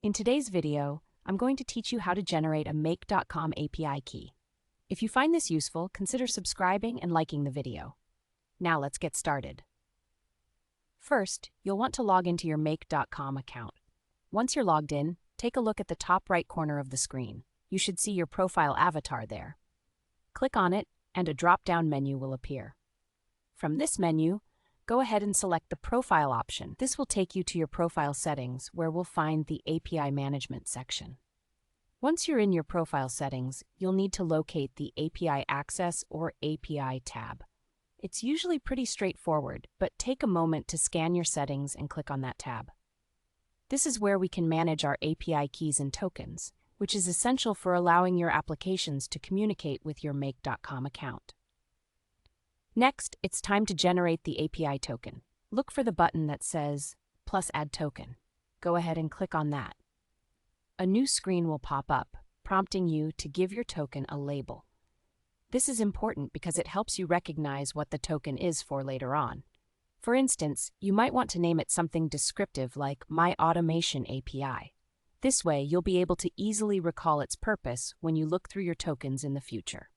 In today's video, I'm going to teach you how to generate a Make.com API key. If you find this useful, consider subscribing and liking the video. Now let's get started. First, you'll want to log into your Make.com account. Once you're logged in, take a look at the top right corner of the screen. You should see your profile avatar there. Click on it, and a drop-down menu will appear. From this menu, go ahead and select the Profile option. This will take you to your profile settings, where we'll find the API Management section. Once you're in your profile settings, you'll need to locate the API Access or API tab. It's usually pretty straightforward, but take a moment to scan your settings and click on that tab. This is where we can manage our API keys and tokens, which is essential for allowing your applications to communicate with your Make.com account. Next, it's time to generate the API token. Look for the button that says plus add token. Go ahead and click on that. A new screen will pop up, prompting you to give your token a label. This is important because it helps you recognize what the token is for later on. For instance, you might want to name it something descriptive like My Automation API. This way, you'll be able to easily recall its purpose when you look through your tokens in the future.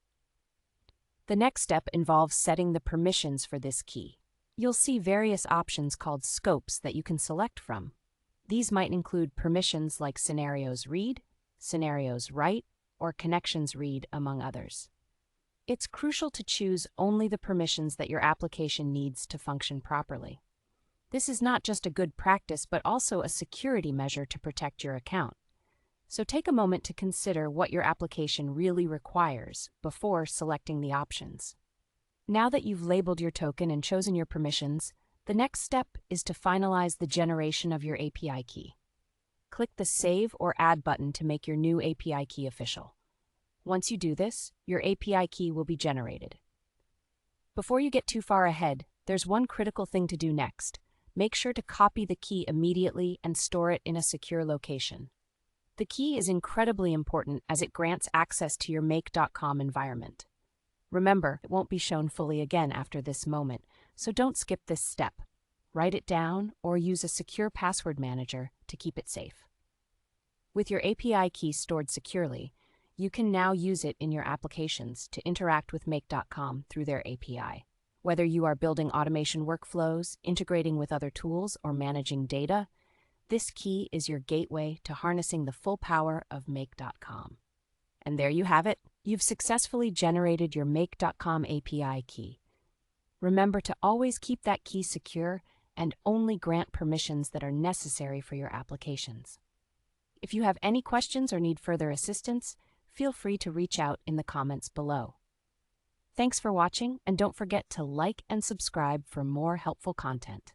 The next step involves setting the permissions for this key. You'll see various options called scopes that you can select from. These might include permissions like scenarios read, scenarios write, or connections read, among others. It's crucial to choose only the permissions that your application needs to function properly. This is not just a good practice, but also a security measure to protect your account. So take a moment to consider what your application really requires before selecting the options. Now that you've labeled your token and chosen your permissions, the next step is to finalize the generation of your API key. Click the Save or Add button to make your new API key official. Once you do this, your API key will be generated. Before you get too far ahead, there's one critical thing to do next. Make sure to copy the key immediately and store it in a secure location. The key is incredibly important as it grants access to your Make.com environment. Remember, it won't be shown fully again after this moment, so don't skip this step. Write it down or use a secure password manager to keep it safe. With your API key stored securely, you can now use it in your applications to interact with Make.com through their API. Whether you are building automation workflows, integrating with other tools, or managing data, this key is your gateway to harnessing the full power of Make.com. And there you have it. You've successfully generated your Make.com API key. Remember to always keep that key secure and only grant permissions that are necessary for your applications. If you have any questions or need further assistance, feel free to reach out in the comments below. Thanks for watching, and don't forget to like and subscribe for more helpful content.